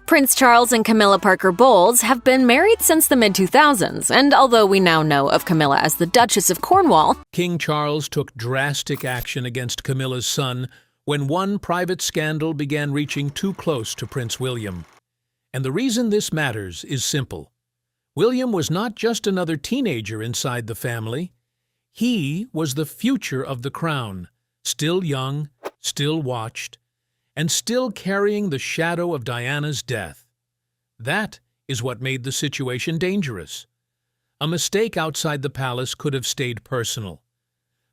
Prince Charles and Camilla Parker Bowles have been married since the mid-2000s, and although we now know of Camilla as the Duchess of Cornwall, King Charles took drastic action against Camilla's son when one private scandal began reaching too close to Prince William. And the reason this matters is simple. William was not just another teenager inside the family. He was the future of the crown, still young, still watched, and still carrying the shadow of Diana's death. That is what made the situation dangerous. A mistake outside the palace could have stayed personal.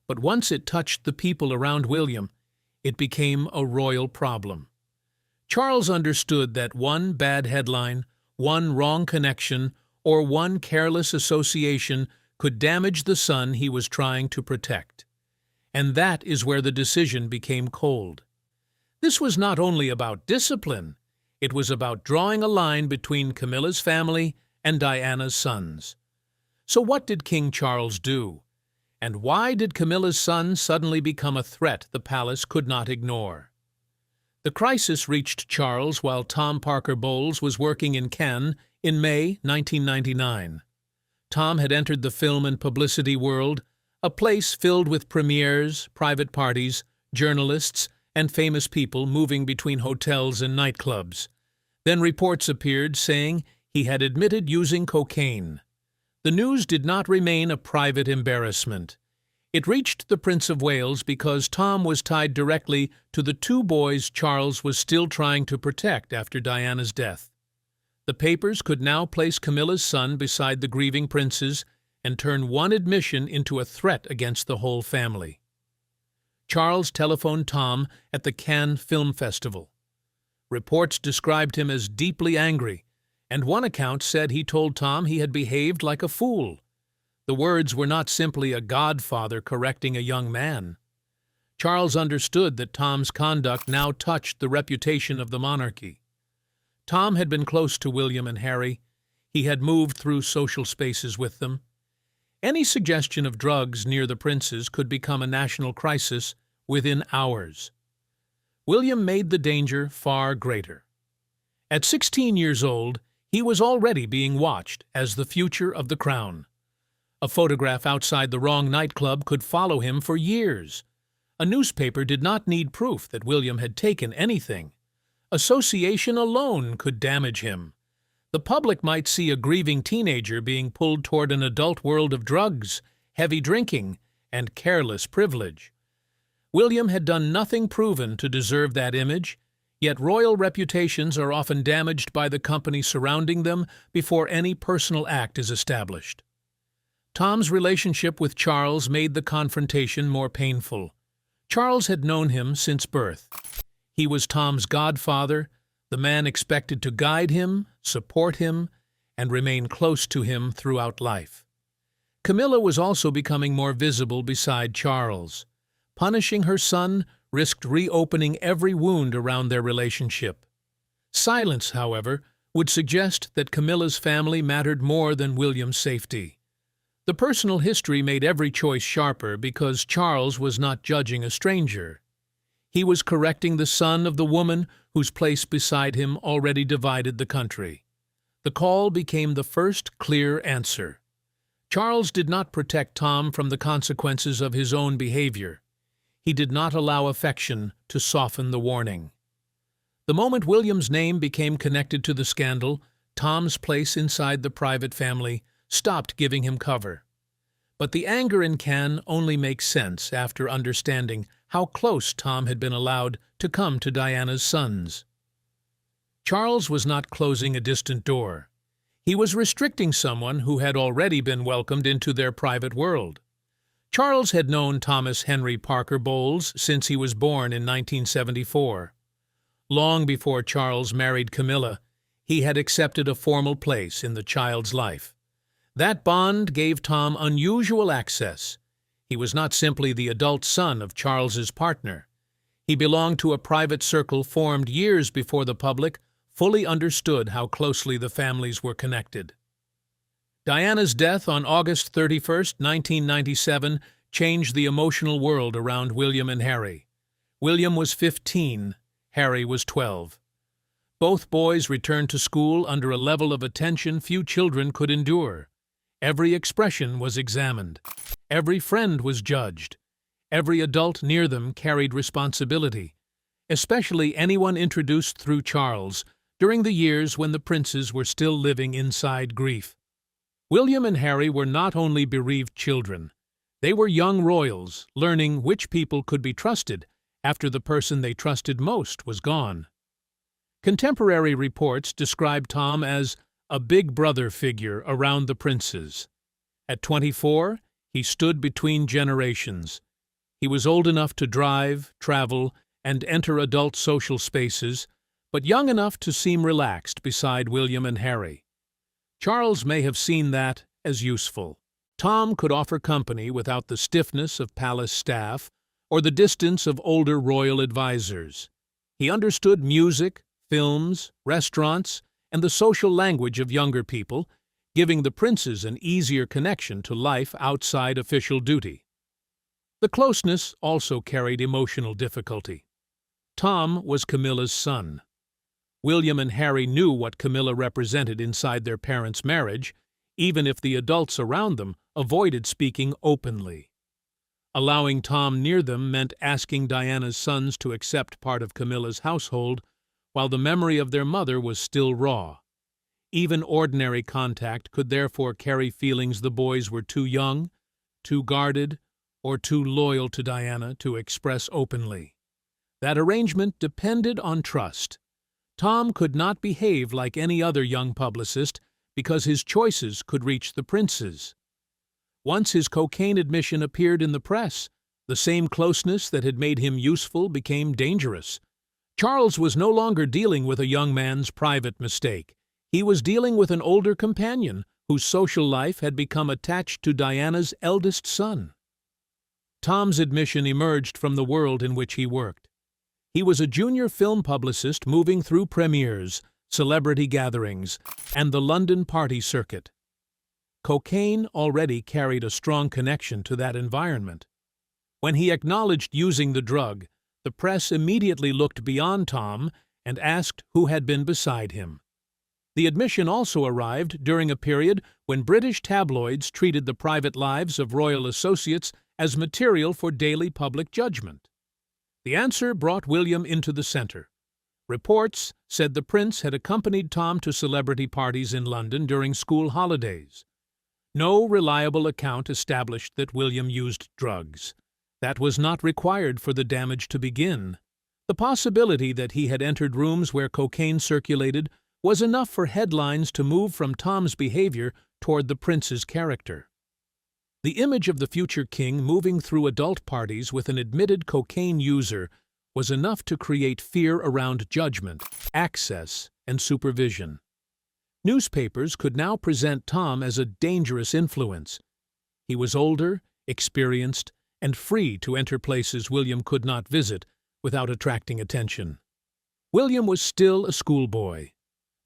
But once it touched the people around William, it became a royal problem. Charles understood that one bad headline, one wrong connection, or one careless association could damage the son he was trying to protect. And that is where the decision became cold. This was not only about discipline, it was about drawing a line between Camilla's family and Diana's sons. So what did King Charles do? And why did Camilla's son suddenly become a threat the palace could not ignore? The crisis reached Charles while Tom Parker Bowles was working in Cannes in May 1999. Tom had entered the film and publicity world, a place filled with premieres, private parties, journalists, and famous people moving between hotels and nightclubs. Then reports appeared saying he had admitted using cocaine. The news did not remain a private embarrassment. It reached the Prince of Wales because Tom was tied directly to the two boys Charles was still trying to protect after Diana's death. The papers could now place Camilla's son beside the grieving princes and turn one admission into a threat against the whole family. Charles telephoned Tom at the Cannes Film Festival. Reports described him as deeply angry, and one account said he told Tom he had behaved like a fool. The words were not simply a godfather correcting a young man. Charles understood that Tom's conduct now touched the reputation of the monarchy. Tom had been close to William and Harry. He had moved through social spaces with them. Any suggestion of drugs near the princes could become a national crisis within hours. William made the danger far greater. At 16 years old, he was already being watched as the future of the crown. A photograph outside the wrong nightclub could follow him for years. A newspaper did not need proof that William had taken anything. Association alone could damage him. The public might see a grieving teenager being pulled toward an adult world of drugs, heavy drinking, and careless privilege. William had done nothing proven to deserve that image, yet royal reputations are often damaged by the company surrounding them before any personal act is established. Tom's relationship with Charles made the confrontation more painful. Charles had known him since birth. He was Tom's godfather, the man expected to guide him, support him, and remain close to him throughout life. Camilla was also becoming more visible beside Charles. Punishing her son risked reopening every wound around their relationship. Silence, however, would suggest that Camilla's family mattered more than William's safety. The personal history made every choice sharper because Charles was not judging a stranger. He was correcting the son of the woman whose place beside him already divided the country. The call became the first clear answer. Charles did not protect Tom from the consequences of his own behavior. He did not allow affection to soften the warning. The moment William's name became connected to the scandal, Tom's place inside the private family stopped giving him cover. But the anger in Cannes only makes sense after understanding how close Tom had been allowed to come to Diana's sons. Charles was not closing a distant door. He was restricting someone who had already been welcomed into their private world. Charles had known Thomas Henry Parker Bowles since he was born in 1974. Long before Charles married Camilla, he had accepted a formal place in the child's life. That bond gave Tom unusual access. He was not simply the adult son of Charles's partner. He belonged to a private circle formed years before the public fully understood how closely the families were connected. Diana's death on August 31, 1997, changed the emotional world around William and Harry. William was 15, Harry was 12. Both boys returned to school under a level of attention few children could endure. Every expression was examined. Every friend was judged. Every adult near them carried responsibility, especially anyone introduced through Charles during the years when the princes were still living inside grief. William and Harry were not only bereaved children, they were young royals learning which people could be trusted after the person they trusted most was gone. Contemporary reports describe Tom as a big brother figure around the princes. At 24, he stood between generations. He was old enough to drive, travel, and enter adult social spaces, but young enough to seem relaxed beside William and Harry. Charles may have seen that as useful. Tom could offer company without the stiffness of palace staff or the distance of older royal advisors. He understood music, films, restaurants, and the social language of younger people, giving the princes an easier connection to life outside official duty. The closeness also carried emotional difficulty. Tom was Camilla's son. William and Harry knew what Camilla represented inside their parents' marriage, even if the adults around them avoided speaking openly. Allowing Tom near them meant asking Diana's sons to accept part of Camilla's household, while the memory of their mother was still raw. Even ordinary contact could therefore carry feelings the boys were too young, too guarded, or too loyal to Diana to express openly. That arrangement depended on trust. Tom could not behave like any other young publicist because his choices could reach the princes. Once his cocaine admission appeared in the press, the same closeness that had made him useful became dangerous. Charles was no longer dealing with a young man's private mistake. He was dealing with an older companion whose social life had become attached to Diana's eldest son. Tom's admission emerged from the world in which he worked. He was a junior film publicist moving through premieres, celebrity gatherings, and the London party circuit. Cocaine already carried a strong connection to that environment. When he acknowledged using the drug, the press immediately looked beyond Tom and asked who had been beside him. The admission also arrived during a period when British tabloids treated the private lives of royal associates as material for daily public judgment. The answer brought William into the center. Reports said the prince had accompanied Tom to celebrity parties in London during school holidays. No reliable account established that William used drugs. That was not required for the damage to begin. The possibility that he had entered rooms where cocaine circulated was enough for headlines to move from Tom's behavior toward the prince's character. The image of the future king moving through adult parties with an admitted cocaine user was enough to create fear around judgment, access, and supervision. Newspapers could now present Tom as a dangerous influence. He was older, experienced, and free to enter places William could not visit without attracting attention. William was still a schoolboy.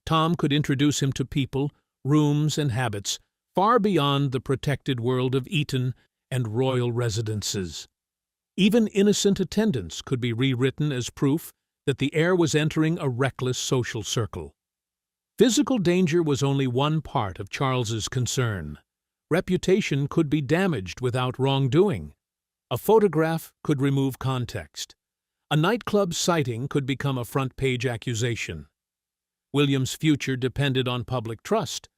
Tom could introduce him to people, rooms, and habits far beyond the protected world of Eton and royal residences. Even innocent attendance could be rewritten as proof that the heir was entering a reckless social circle. Physical danger was only one part of Charles's concern. Reputation could be damaged without wrongdoing. A photograph could remove context. A nightclub sighting could become a front-page accusation. William's future depended on public trust,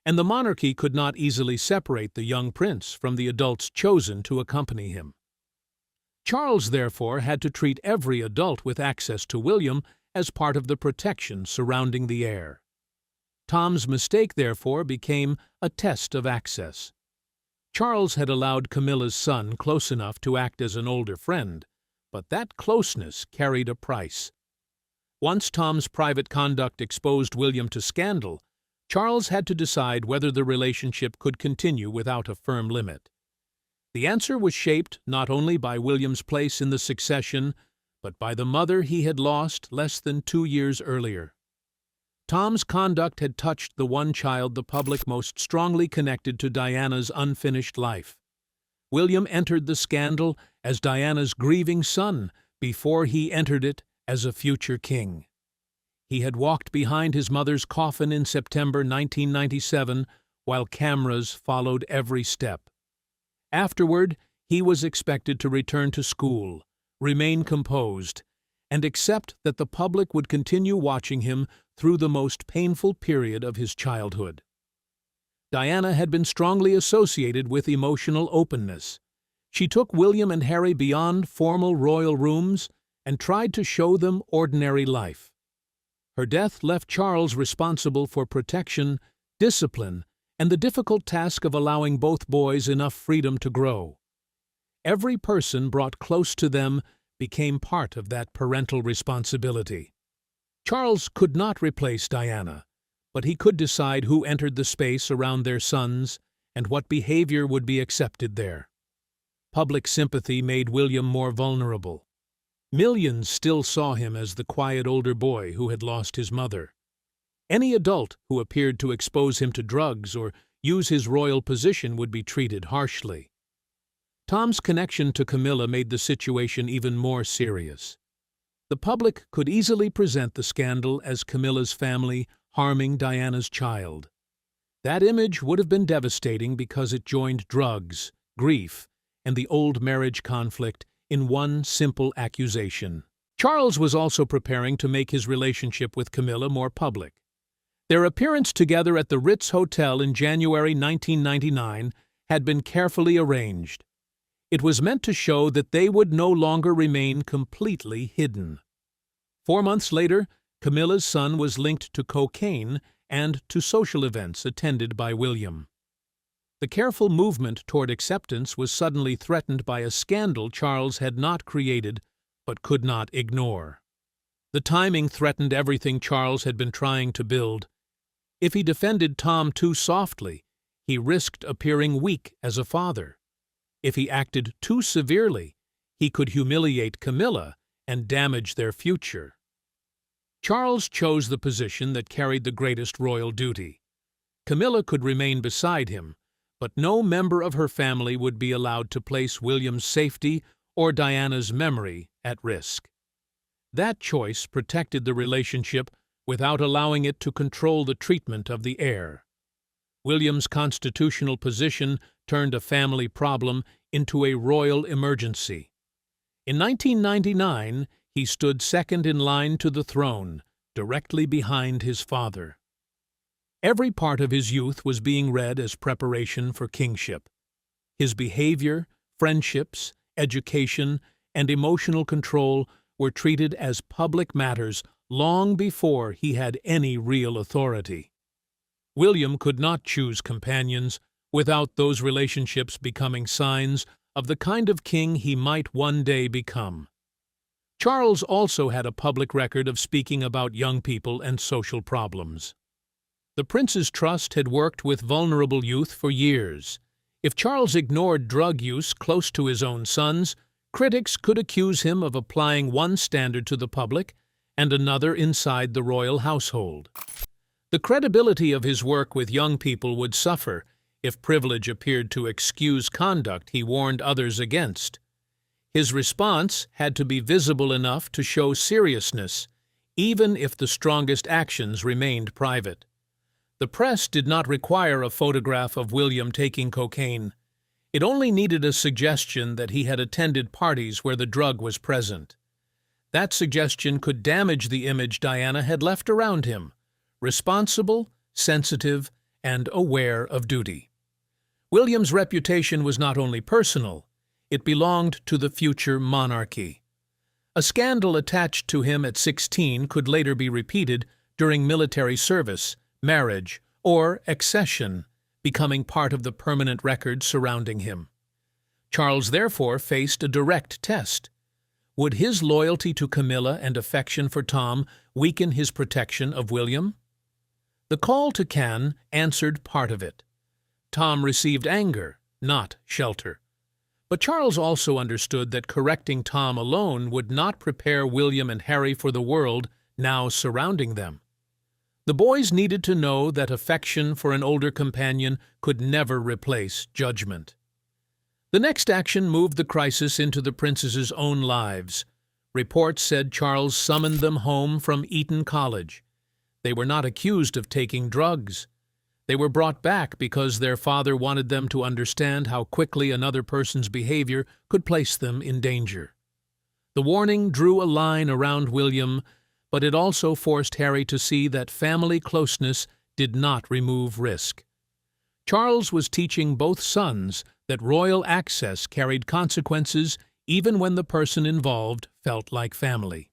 and the monarchy could not easily separate the young prince from the adults chosen to accompany him. Charles, therefore, had to treat every adult with access to William as part of the protection surrounding the heir. Tom's mistake, therefore, became a test of access. Charles had allowed Camilla's son close enough to act as an older friend, but that closeness carried a price. Once Tom's private conduct exposed William to scandal, Charles had to decide whether the relationship could continue without a firm limit. The answer was shaped not only by William's place in the succession, but by the mother he had lost less than 2 years earlier. Tom's conduct had touched the one child the public most strongly connected to Diana's unfinished life. William entered the scandal as Diana's grieving son before he entered it as a future king. He had walked behind his mother's coffin in September 1997 while cameras followed every step. Afterward, he was expected to return to school, remain composed, and accept that the public would continue watching him through the most painful period of his childhood. Diana had been strongly associated with emotional openness. She took William and Harry beyond formal royal rooms and tried to show them ordinary life. Her death left Charles responsible for protection, discipline, and the difficult task of allowing both boys enough freedom to grow. Every person brought close to them became part of that parental responsibility. Charles could not replace Diana, but he could decide who entered the space around their sons and what behavior would be accepted there. Public sympathy made William more vulnerable. Millions still saw him as the quiet older boy who had lost his mother. Any adult who appeared to expose him to drugs or use his royal position would be treated harshly. Tom's connection to Camilla made the situation even more serious. The public could easily present the scandal as Camilla's family harming Diana's child. That image would have been devastating because it joined drugs, grief, and the old marriage conflict in one simple accusation. Charles was also preparing to make his relationship with Camilla more public. Their appearance together at the Ritz Hotel in January 1999 had been carefully arranged. It was meant to show that they would no longer remain completely hidden. 4 months later, Camilla's son was linked to cocaine and to social events attended by William. The careful movement toward acceptance was suddenly threatened by a scandal Charles had not created but could not ignore. The timing threatened everything Charles had been trying to build. If he defended Tom too softly, he risked appearing weak as a father. If he acted too severely, he could humiliate Camilla and damage their future. Charles chose the position that carried the greatest royal duty. Camilla could remain beside him, but no member of her family would be allowed to place William's safety or Diana's memory at risk. That choice protected the relationship without allowing it to control the treatment of the heir. William's constitutional position turned a family problem into a royal emergency. In 1999, he stood second in line to the throne, directly behind his father. Every part of his youth was being read as preparation for kingship. His behavior, friendships, education, and emotional control were treated as public matters long before he had any real authority. William could not choose companions without those relationships becoming signs of the kind of king he might one day become. Charles also had a public record of speaking about young people and social problems. The prince's trust had worked with vulnerable youth for years. If Charles ignored drug use close to his own sons, critics could accuse him of applying one standard to the public and another inside the royal household. The credibility of his work with young people would suffer if privilege appeared to excuse conduct he warned others against. His response had to be visible enough to show seriousness, even if the strongest actions remained private. The press did not require a photograph of William taking cocaine. It only needed a suggestion that he had attended parties where the drug was present. That suggestion could damage the image Diana had left around him: responsible, sensitive, and aware of duty. William's reputation was not only personal, it belonged to the future monarchy. A scandal attached to him at 16 could later be repeated during military service, marriage, or accession, becoming part of the permanent record surrounding him. Charles therefore faced a direct test. Would his loyalty to Camilla and affection for Tom weaken his protection of William? The call to Cannes answered part of it. Tom received anger, not shelter. But Charles also understood that correcting Tom alone would not prepare William and Harry for the world now surrounding them. The boys needed to know that affection for an older companion could never replace judgment. The next action moved the crisis into the princesses' own lives. Reports said Charles summoned them home from Eton College. They were not accused of taking drugs. They were brought back because their father wanted them to understand how quickly another person's behavior could place them in danger. The warning drew a line around William, but it also forced Harry to see that family closeness did not remove risk. Charles was teaching both sons that royal access carried consequences even when the person involved felt like family.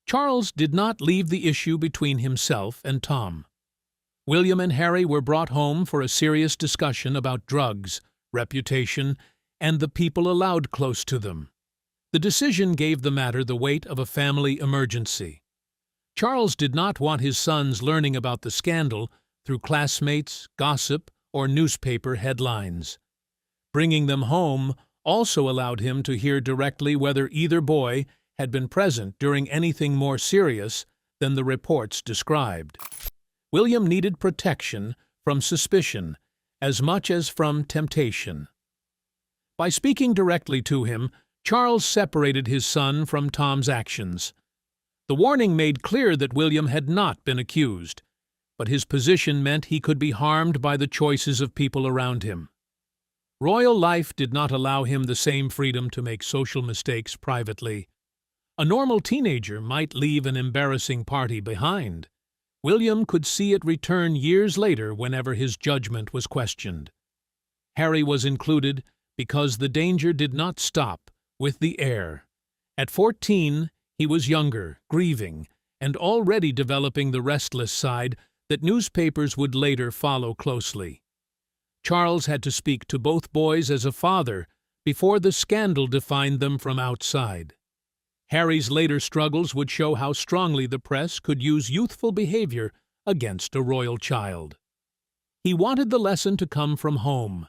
Charles did not leave the issue between himself and Tom. William and Harry were brought home for a serious discussion about drugs, reputation, and the people allowed close to them. The decision gave the matter the weight of a family emergency. Charles did not want his sons learning about the scandal through classmates, gossip, or newspaper headlines. Bringing them home also allowed him to hear directly whether either boy had been present during anything more serious than the reports described. William needed protection from suspicion as much as from temptation. By speaking directly to him, Charles separated his son from Tom's actions. The warning made clear that William had not been accused, but his position meant he could be harmed by the choices of people around him. Royal life did not allow him the same freedom to make social mistakes privately. A normal teenager might leave an embarrassing party behind. William could see it return years later whenever his judgment was questioned. Harry was included because the danger did not stop with the heir. At 14, he was younger, grieving, and already developing the restless side that newspapers would later follow closely. Charles had to speak to both boys as a father before the scandal defined them from outside. Harry's later struggles would show how strongly the press could use youthful behavior against a royal child. He wanted the lesson to come from home,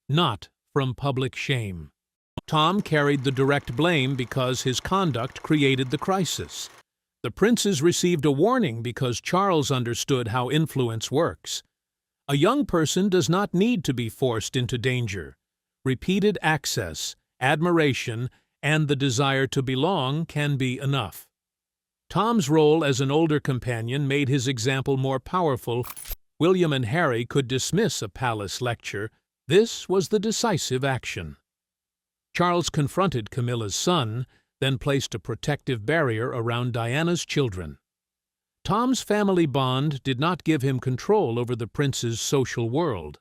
not from public shame. Tom carried the direct blame because his conduct created the crisis. The princes received a warning because Charles understood how influence works. A young person does not need to be forced into danger. Repeated access, admiration, and the desire to belong can be enough. Tom's role as an older companion made his example more powerful. William and Harry could dismiss a palace lecture. This was the decisive action. Charles confronted Camilla's son, then placed a protective barrier around Diana's children. Tom's family bond did not give him control over the prince's social world.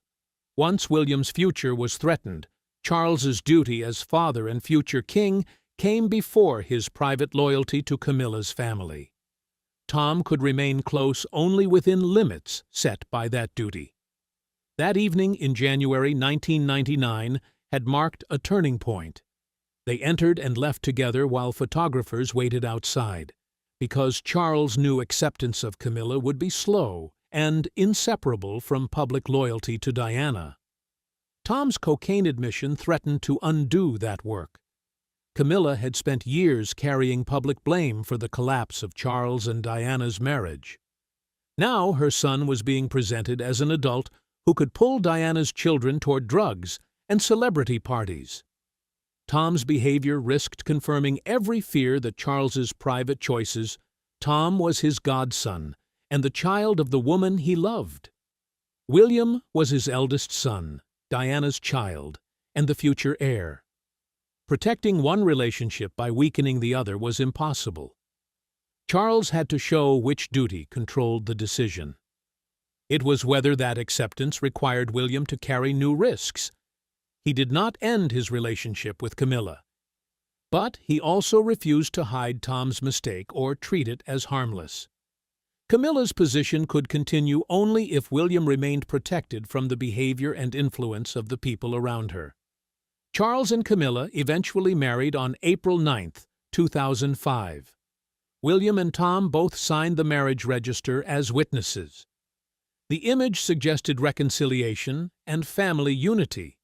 Once William's future was threatened, Charles's duty as father and future king came before his private loyalty to Camilla's family. Tom could remain close only within limits set by that duty. That evening in January 1999 had marked a turning point. They entered and left together while photographers waited outside, because Charles knew acceptance of Camilla would be slow and inseparable from public loyalty to Diana. Tom's cocaine admission threatened to undo that work. Camilla had spent years carrying public blame for the collapse of Charles and Diana's marriage. Now her son was being presented as an adult who could pull Diana's children toward drugs and celebrity parties. Tom's behavior risked confirming every fear that Charles's private choices. Tom was his godson and the child of the woman he loved. William was his eldest son, Diana's child, and the future heir. Protecting one relationship by weakening the other was impossible. Charles had to show which duty controlled the decision. It was whether that acceptance required William to carry new risks. He did not end his relationship with Camilla, but he also refused to hide Tom's mistake or treat it as harmless. Camilla's position could continue only if William remained protected from the behavior and influence of the people around her. Charles and Camilla eventually married on April 9, 2005. William and Tom both signed the marriage register as witnesses. The image suggested reconciliation and family unity,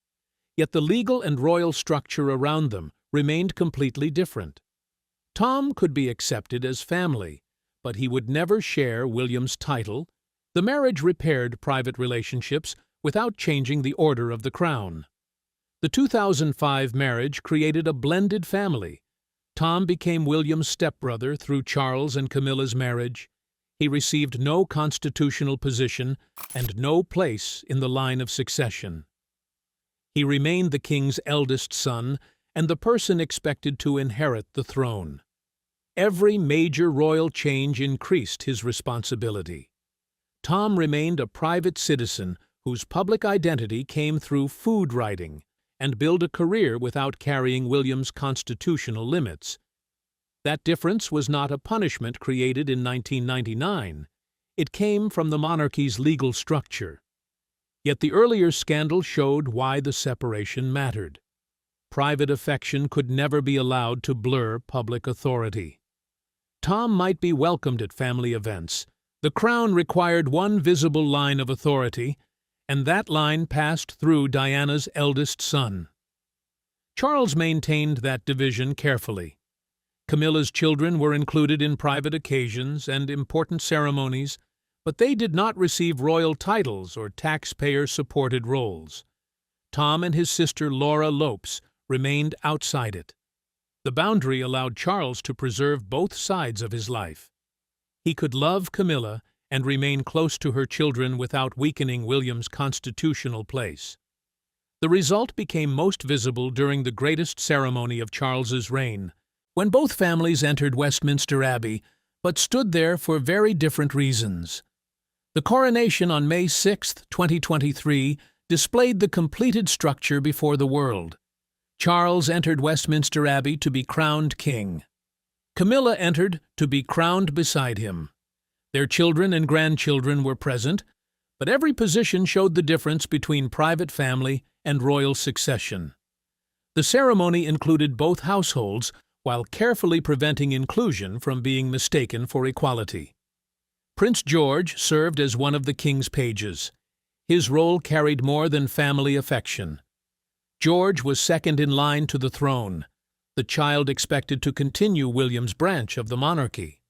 yet the legal and royal structure around them remained completely different. Tom could be accepted as family, but he would never share William's title. The marriage repaired private relationships without changing the order of the crown. The 2005 marriage created a blended family. Tom became William's stepbrother through Charles and Camilla's marriage. He received no constitutional position and no place in the line of succession. He remained the king's eldest son and the person expected to inherit the throne. Every major royal change increased his responsibility. Tom remained a private citizen whose public identity came through food writing and built a career without carrying William's constitutional limits. That difference was not a punishment created in 1999. It came from the monarchy's legal structure. Yet the earlier scandal showed why the separation mattered. Private affection could never be allowed to blur public authority. Tom might be welcomed at family events. The crown required one visible line of authority, and that line passed through Diana's eldest son. Charles maintained that division carefully. Camilla's children were included in private occasions and important ceremonies, but they did not receive royal titles or taxpayer-supported roles. Tom and his sister Laura Lopes remained outside it. The boundary allowed Charles to preserve both sides of his life. He could love Camilla and remain close to her children without weakening William's constitutional place. The result became most visible during the greatest ceremony of Charles's reign, when both families entered Westminster Abbey, but stood there for very different reasons. The coronation on May 6, 2023, displayed the completed structure before the world. Charles entered Westminster Abbey to be crowned king. Camilla entered to be crowned beside him. Their children and grandchildren were present, but every position showed the difference between private family and royal succession. The ceremony included both households, while carefully preventing inclusion from being mistaken for equality. Prince George served as one of the king's pages. His role carried more than family affection. George was second in line to the throne, the child expected to continue William's branch of the monarchy.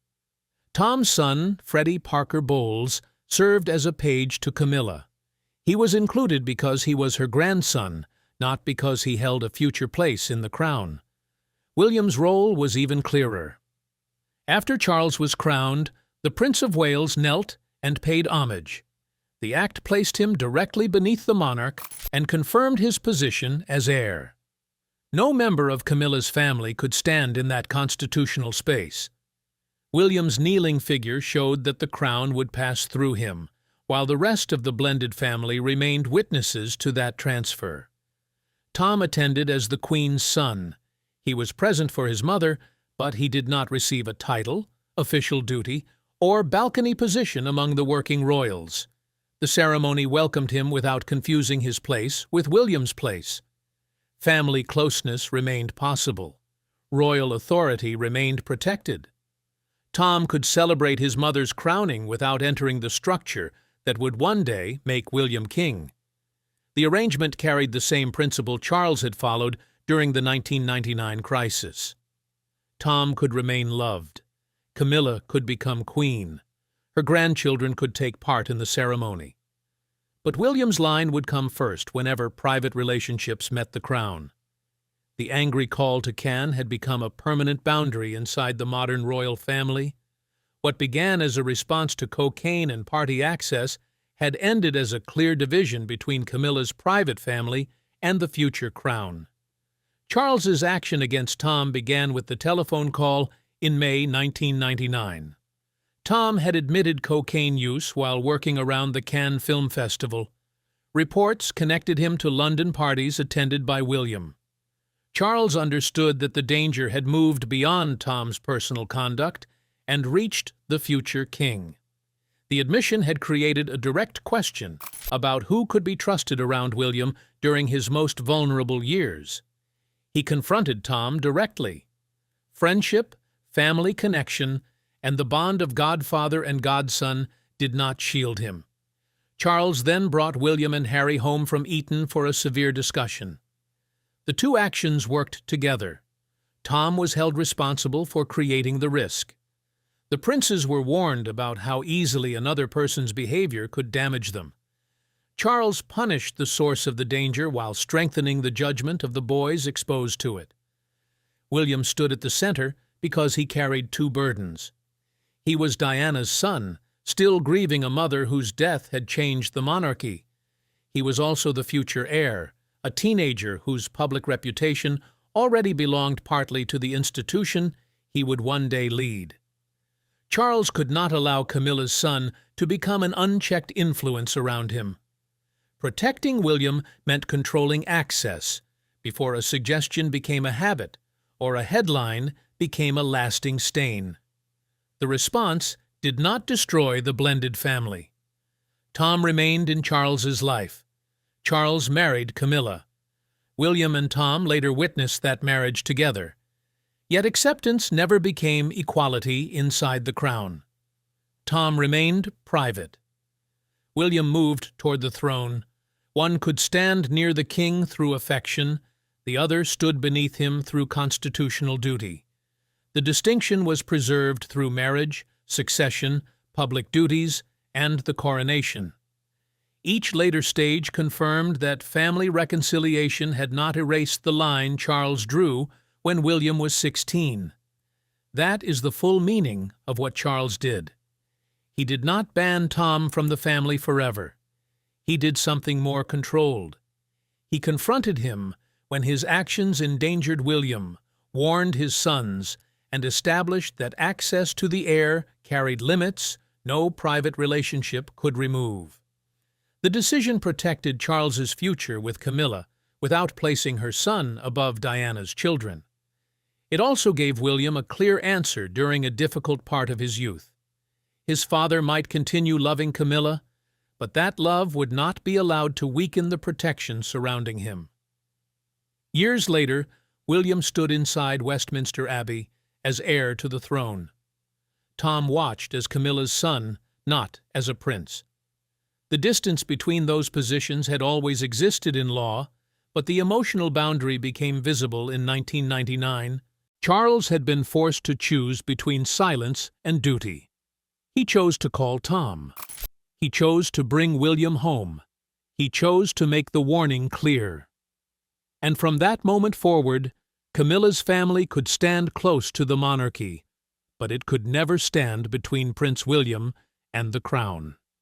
Tom's son, Freddie Parker Bowles, served as a page to Camilla. He was included because he was her grandson, not because he held a future place in the crown. William's role was even clearer. After Charles was crowned, the Prince of Wales knelt and paid homage. The act placed him directly beneath the monarch and confirmed his position as heir. No member of Camilla's family could stand in that constitutional space. William's kneeling figure showed that the crown would pass through him, while the rest of the blended family remained witnesses to that transfer. Tom attended as the Queen's son. He was present for his mother, but he did not receive a title, official duty, or balcony position among the working royals. The ceremony welcomed him without confusing his place with William's place. Family closeness remained possible. Royal authority remained protected. Tom could celebrate his mother's crowning without entering the structure that would one day make William king. The arrangement carried the same principle Charles had followed during the 1999 crisis. Tom could remain loved. Camilla could become queen. Her grandchildren could take part in the ceremony. But William's line would come first whenever private relationships met the crown. The angry call to Cannes had become a permanent boundary inside the modern royal family. What began as a response to cocaine and party access had ended as a clear division between Camilla's private family and the future crown. Charles's action against Tom began with the telephone call in May 1999. Tom had admitted cocaine use while working around the Cannes Film Festival. Reports connected him to London parties attended by William. Charles understood that the danger had moved beyond Tom's personal conduct and reached the future king. The admission had created a direct question about who could be trusted around William during his most vulnerable years. He confronted Tom directly. Friendship, family connection, and the bond of godfather and godson did not shield him. Charles then brought William and Harry home from Eton for a severe discussion. The two actions worked together. Tom was held responsible for creating the risk. The princes were warned about how easily another person's behavior could damage them. Charles punished the source of the danger while strengthening the judgment of the boys exposed to it. William stood at the center because he carried two burdens. He was Diana's son, still grieving a mother whose death had changed the monarchy. He was also the future heir, a teenager whose public reputation already belonged partly to the institution he would one day lead. Charles could not allow Camilla's son to become an unchecked influence around him. Protecting William meant controlling access, before a suggestion became a habit, or a headline became a lasting stain. The response did not destroy the blended family. Tom remained in Charles's life. Charles married Camilla. William and Tom later witnessed that marriage together. Yet acceptance never became equality inside the crown. Tom remained private. William moved toward the throne. One could stand near the king through affection, the other stood beneath him through constitutional duty. The distinction was preserved through marriage, succession, public duties, and the coronation. Each later stage confirmed that family reconciliation had not erased the line Charles drew when William was 16. That is the full meaning of what Charles did. He did not ban Tom from the family forever. He did something more controlled. He confronted him when his actions endangered William, warned his sons, and established that access to the heir carried limits no private relationship could remove. The decision protected Charles's future with Camilla without placing her son above Diana's children. It also gave William a clear answer during a difficult part of his youth. His father might continue loving Camilla, but that love would not be allowed to weaken the protection surrounding him. Years later, William stood inside Westminster Abbey as heir to the throne. Tom watched as Camilla's son, not as a prince. The distance between those positions had always existed in law, but the emotional boundary became visible in 1999. Charles had been forced to choose between silence and duty. He chose to call Tom. He chose to bring William home. He chose to make the warning clear. And from that moment forward, Camilla's family could stand close to the monarchy, but it could never stand between Prince William and the crown.